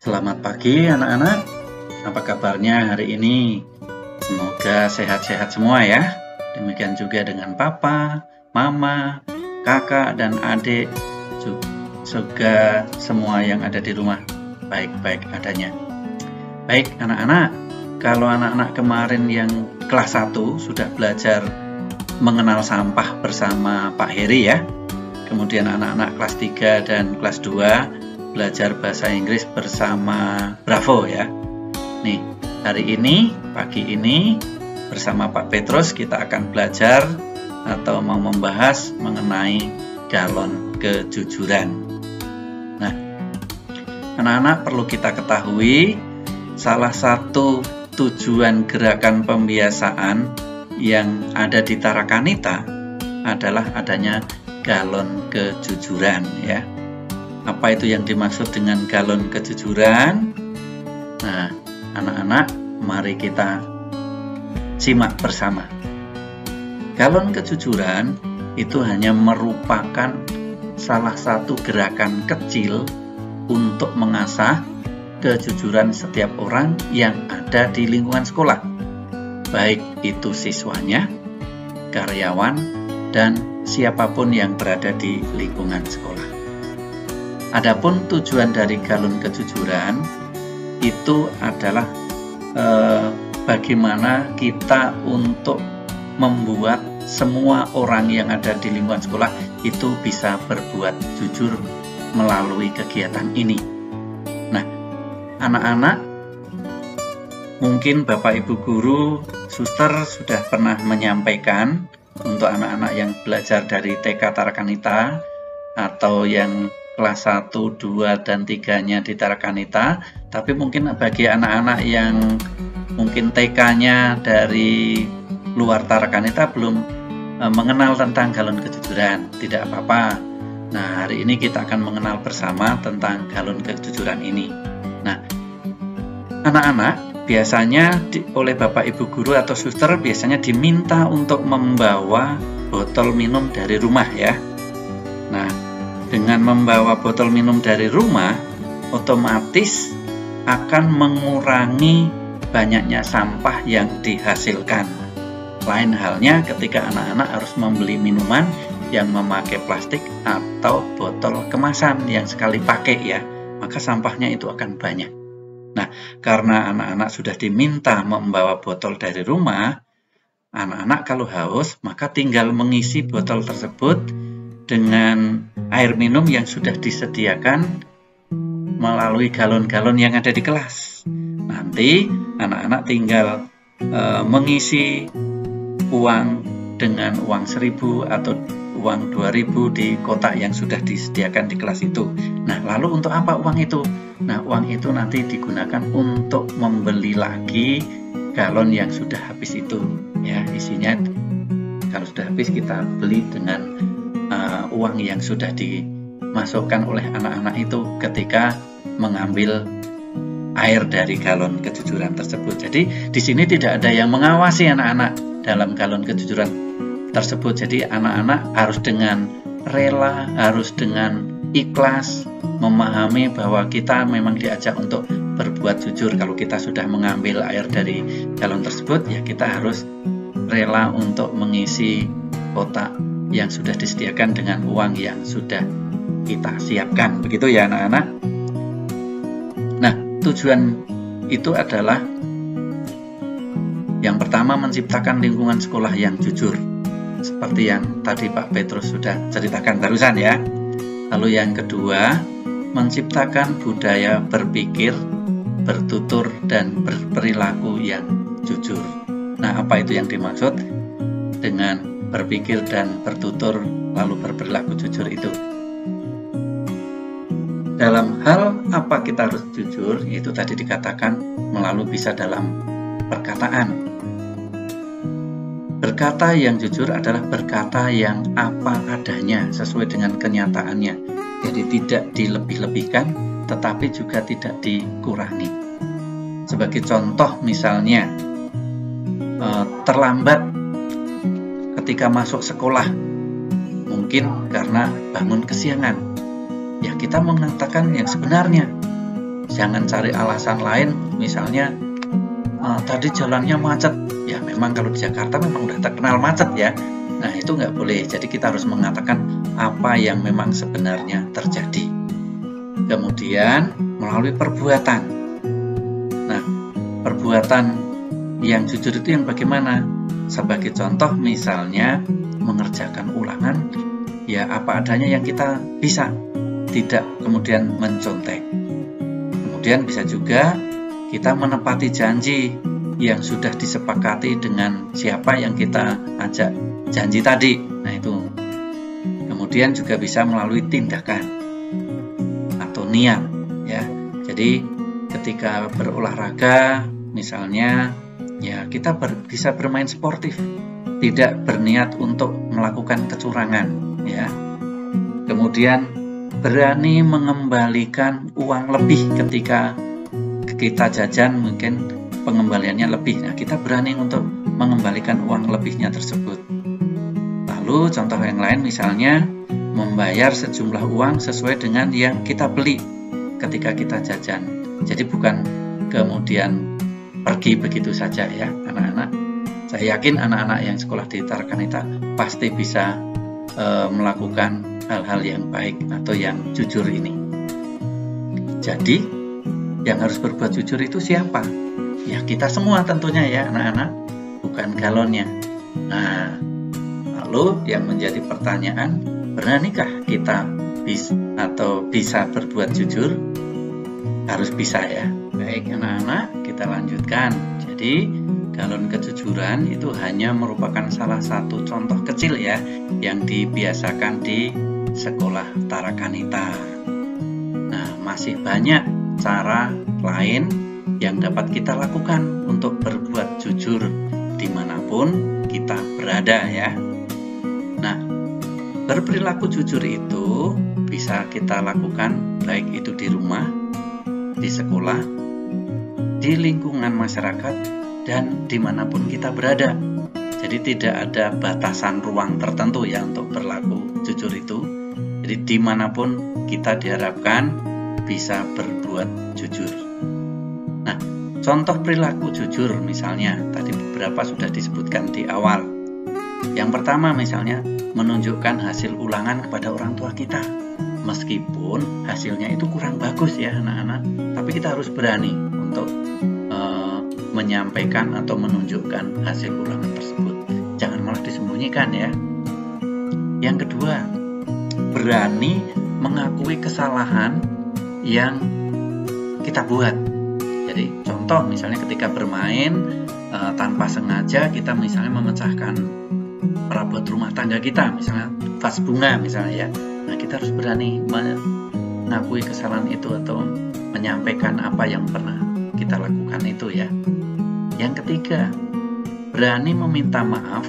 Selamat pagi anak-anak, apa kabarnya hari ini? Semoga sehat-sehat semua ya. Demikian juga dengan papa, mama, kakak, dan adik, juga semua yang ada di rumah baik-baik adanya. Baik anak-anak, kalau anak-anak kemarin yang kelas 1 sudah belajar mengenal sampah bersama Pak Heri ya. Kemudian anak-anak kelas 3 dan kelas 2 belajar bahasa Inggris bersama Bravo ya. Nih, hari ini, pagi ini bersama Pak Petrus kita akan belajar atau mau membahas mengenai galon kejujuran. Nah, anak-anak perlu kita ketahui salah satu tujuan gerakan pembiasaan yang ada di Tarakanita adalah adanya galon kejujuran ya. Apa itu yang dimaksud dengan galon kejujuran? Nah, anak-anak, mari kita simak bersama. Galon kejujuran itu hanya merupakan salah satu gerakan kecil untuk mengasah kejujuran setiap orang yang ada di lingkungan sekolah, baik itu siswanya, karyawan, dan siapapun yang berada di lingkungan sekolah. Adapun tujuan dari galon kejujuran itu adalah bagaimana kita untuk membuat semua orang yang ada di lingkungan sekolah itu bisa berbuat jujur melalui kegiatan ini. Nah, anak-anak, mungkin Bapak Ibu Guru, Suster sudah pernah menyampaikan untuk anak-anak yang belajar dari TK Tarakanita atau yang kelas 1, 2, dan 3-nya di Tarakanita, tapi mungkin bagi anak-anak yang mungkin TK-nya dari luar Tarakanita belum mengenal tentang galon kejujuran, tidak apa-apa. Nah, hari ini kita akan mengenal bersama tentang galon kejujuran ini. Nah, anak-anak biasanya oleh Bapak Ibu Guru atau Suster biasanya diminta untuk membawa botol minum dari rumah ya. Nah, dengan membawa botol minum dari rumah, otomatis akan mengurangi banyaknya sampah yang dihasilkan. Lain halnya ketika anak-anak harus membeli minuman yang memakai plastik atau botol kemasan yang sekali pakai ya, maka sampahnya itu akan banyak. Nah, karena anak-anak sudah diminta membawa botol dari rumah, anak-anak kalau haus, maka tinggal mengisi botol tersebut dengan air minum yang sudah disediakan melalui galon-galon yang ada di kelas. Nanti anak-anak tinggal mengisi uang dengan uang 1.000 atau uang 2.000 di kotak yang sudah disediakan di kelas itu. Nah, lalu untuk apa uang itu? Nah, uang itu nanti digunakan untuk membeli lagi galon yang sudah habis itu. Ya, isinya kalau sudah habis kita beli dengan uang yang sudah dimasukkan oleh anak-anak itu ketika mengambil air dari galon kejujuran tersebut. Jadi di sini tidak ada yang mengawasi anak-anak dalam galon kejujuran tersebut. Jadi anak-anak harus dengan rela, harus dengan ikhlas memahami bahwa kita memang diajak untuk berbuat jujur. Kalau kita sudah mengambil air dari galon tersebut, ya kita harus rela untuk mengisi kotak yang sudah disediakan dengan uang yang sudah kita siapkan. Begitu ya anak-anak. Nah, tujuan itu adalah yang pertama menciptakan lingkungan sekolah yang jujur. Seperti yang tadi Pak Petrus sudah ceritakan barusan ya. Lalu yang kedua, menciptakan budaya berpikir, bertutur, dan berperilaku yang jujur. Nah, apa itu yang dimaksud dengan berpikir dan bertutur lalu berperilaku jujur itu? Dalam hal apa kita harus jujur, itu tadi dikatakan melalui bisa dalam perkataan. Berkata yang jujur adalah berkata yang apa adanya sesuai dengan kenyataannya. Jadi tidak dilebih-lebihkan tetapi juga tidak dikurangi. Sebagai contoh misalnya terlambat ketika masuk sekolah, mungkin karena bangun kesiangan, ya kita mengatakan yang sebenarnya. Jangan cari alasan lain, misalnya tadi jalannya macet. Ya memang kalau di Jakarta memang udah terkenal macet ya. Nah itu nggak boleh. Jadi kita harus mengatakan apa yang memang sebenarnya terjadi. Kemudian melalui perbuatan. Nah perbuatan yang jujur itu yang bagaimana? Sebagai contoh misalnya mengerjakan ulangan ya apa adanya yang kita bisa, tidak kemudian mencontek. Kemudian bisa juga kita menepati janji yang sudah disepakati dengan siapa yang kita ajak janji tadi. Nah itu. Kemudian juga bisa melalui tindakan atau niat ya. Jadi ketika berolahraga misalnya ya kita bisa bermain sportif, tidak berniat untuk melakukan kecurangan ya. Kemudian berani mengembalikan uang lebih ketika kita jajan, mungkin pengembaliannya lebih. Nah, kita berani untuk mengembalikan uang lebihnya tersebut. Lalu contoh yang lain misalnya membayar sejumlah uang sesuai dengan yang kita beli ketika kita jajan. Jadi bukan kemudian pergi begitu saja ya anak-anak. Saya yakin anak-anak yang sekolah di Tarakanita pasti bisa melakukan hal-hal yang baik atau yang jujur ini. Jadi yang harus berbuat jujur itu siapa? Ya kita semua tentunya ya anak-anak, bukan galonnya. Nah lalu yang menjadi pertanyaan, beranikah kita bisa berbuat jujur? Harus bisa ya. Baik anak-anak, kita lanjutkan. Jadi galon kejujuran itu hanya merupakan salah satu contoh kecil ya yang dibiasakan di sekolah Tarakanita. Nah, masih banyak cara lain yang dapat kita lakukan untuk berbuat jujur dimanapun kita berada ya. Nah, berperilaku jujur itu bisa kita lakukan baik itu di rumah, di sekolah, di lingkungan masyarakat, dan dimanapun kita berada. Jadi tidak ada batasan ruang tertentu ya untuk berlaku jujur itu. Jadi dimanapun kita diharapkan bisa berbuat jujur. Nah, contoh perilaku jujur misalnya tadi beberapa sudah disebutkan di awal. Yang pertama misalnya menunjukkan hasil ulangan kepada orang tua kita. Meskipun hasilnya itu kurang bagus ya anak-anak, tapi kita harus berani untuk menyampaikan atau menunjukkan hasil ulangan tersebut. Jangan malah disembunyikan ya. Yang kedua, berani mengakui kesalahan yang kita buat. Jadi contoh misalnya ketika bermain tanpa sengaja kita misalnya memecahkan perabot rumah tangga kita, misalnya vas bunga misalnya ya. Nah kita harus berani mengakui kesalahan itu atau menyampaikan apa yang pernah kita lakukan itu ya. Yang ketiga, berani meminta maaf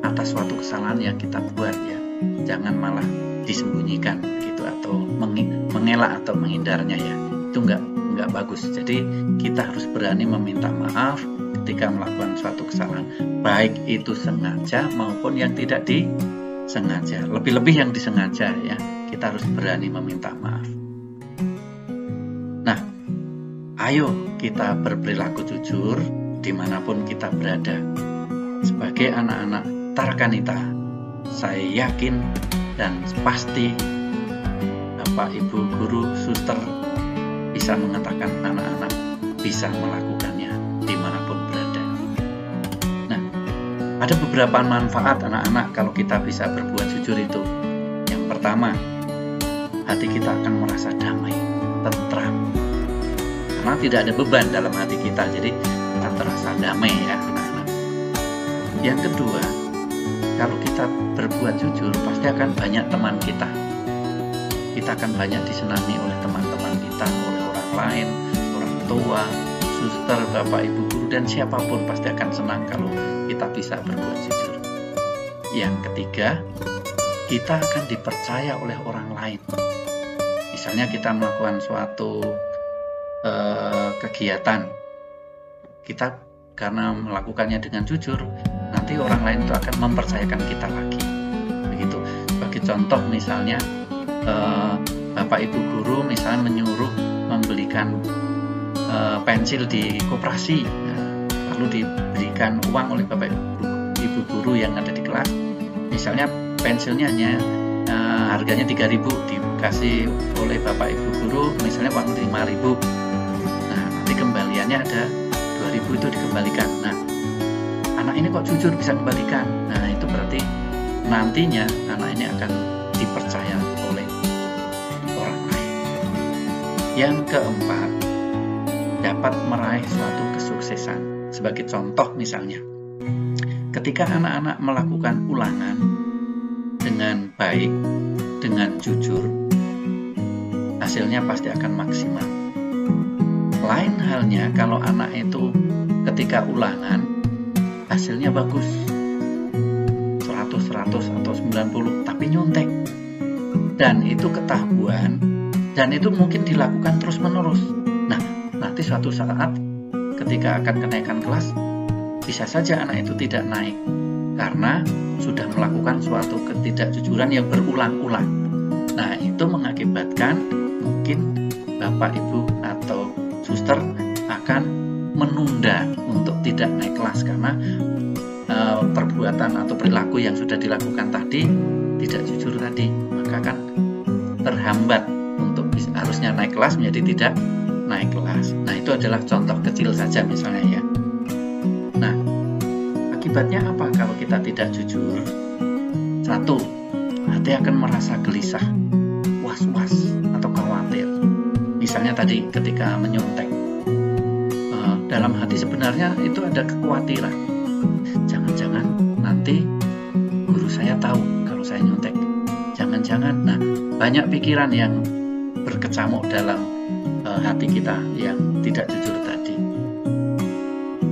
atas suatu kesalahan yang kita buat ya. Jangan malah disembunyikan gitu atau mengelak atau menghindarnya ya. Itu nggak bagus. Jadi kita harus berani meminta maaf ketika melakukan suatu kesalahan, baik itu sengaja maupun yang tidak disengaja. Lebih-lebih yang disengaja ya. Kita harus berani meminta maaf. Nah, ayo kita berperilaku jujur dimanapun kita berada. Sebagai anak-anak Tarakanita, saya yakin dan pasti Bapak, Ibu, Guru, Suster bisa mengatakan anak-anak bisa melakukannya dimanapun berada. Nah, ada beberapa manfaat anak-anak kalau kita bisa berbuat jujur itu. Yang pertama, hati kita akan merasa damai, tentram, karena tidak ada beban dalam hati kita. Jadi kita terasa damai ya anak-anak. Yang kedua, kalau kita berbuat jujur pasti akan banyak teman kita. Kita akan banyak disenangi oleh teman-teman kita, oleh orang lain, orang tua, suster, bapak, ibu guru, dan siapapun pasti akan senang kalau kita bisa berbuat jujur. Yang ketiga, kita akan dipercaya oleh orang lain. Misalnya kita melakukan suatu kegiatan, kita karena melakukannya dengan jujur, nanti orang lain itu akan mempercayakan kita lagi. Begitu. Sebagai contoh misalnya Bapak Ibu guru misalnya menyuruh membelikan pensil di koperasi, lalu diberikan uang oleh bapak ibu guru yang ada di kelas. Misalnya pensilnya hanya harganya 3.000, dikasih oleh bapak ibu guru misalnya uang 5.000. Nah, nanti kembaliannya ada 2.000 itu dikembalikan. Nah, anak ini kok jujur bisa kembalikan. Nah, itu berarti nantinya anak ini akan dipercaya oleh orang lain. Yang keempat, dapat meraih suatu kesuksesan. Sebagai contoh misalnya, ketika anak-anak melakukan ulangan dengan baik, dengan jujur, hasilnya pasti akan maksimal. Lain halnya kalau anak itu ketika ulangan hasilnya bagus, 100 atau 90, tapi nyontek, dan itu ketahuan, dan itu mungkin dilakukan terus-menerus. Nah, nanti suatu saat ketika akan kenaikan kelas, bisa saja anak itu tidak naik karena sudah melakukan suatu ketidakjujuran yang berulang-ulang. Nah, itu mengakibatkan mungkin bapak ibu atau suster akan menunda untuk tidak naik kelas karena perbuatan atau perilaku yang sudah dilakukan tadi tidak jujur tadi, maka kan terhambat untuk harusnya naik kelas menjadi tidak naik kelas. Nah, itu adalah contoh kecil saja misalnya ya. Nah, akibatnya apa kalau kita tidak jujur? Satu, hati akan merasa gelisah, was-was atau khawatir. Misalnya tadi ketika menyontek, dalam hati sebenarnya itu ada kekhawatiran. Jangan-jangan nanti guru saya tahu kalau saya nyontek. Jangan-jangan, nah banyak pikiran yang berkecamuk dalam hati kita yang tidak jujur tadi.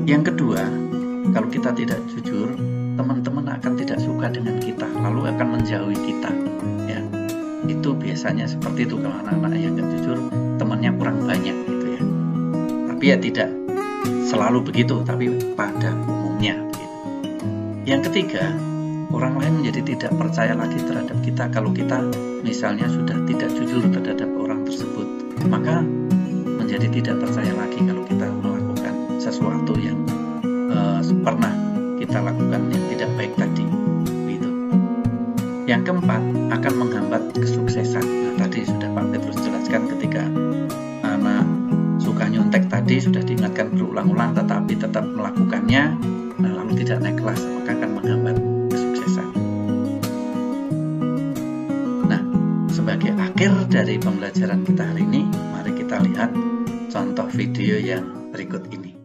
Yang kedua, kalau kita tidak jujur, teman-teman akan tidak suka dengan kita, lalu akan menjauhi kita. Ya, itu biasanya seperti itu kalau anak-anak yang nggak jujur, temannya kurang banyak gitu ya. Tapi ya tidak selalu begitu, tapi pada umumnya begitu. Yang ketiga, orang lain menjadi tidak percaya lagi terhadap kita kalau kita misalnya sudah tidak jujur terhadap orang tersebut, maka menjadi tidak percaya lagi kalau kita melakukan sesuatu yang pernah kita lakukan yang tidak baik tadi gitu. Yang keempat, akan menghambat kesuksesan. Nah, tadi sudah Pak Petrus jelaskan ketika anak suka nyontek tadi sudah diingatkan berulang-ulang tetapi tetap melakukannya, nah, lalu tidak naik kelas, maka akan menghambat kesuksesan. Nah, sebagai akhir dari pembelajaran kita hari ini, mari kita lihat contoh video yang berikut ini.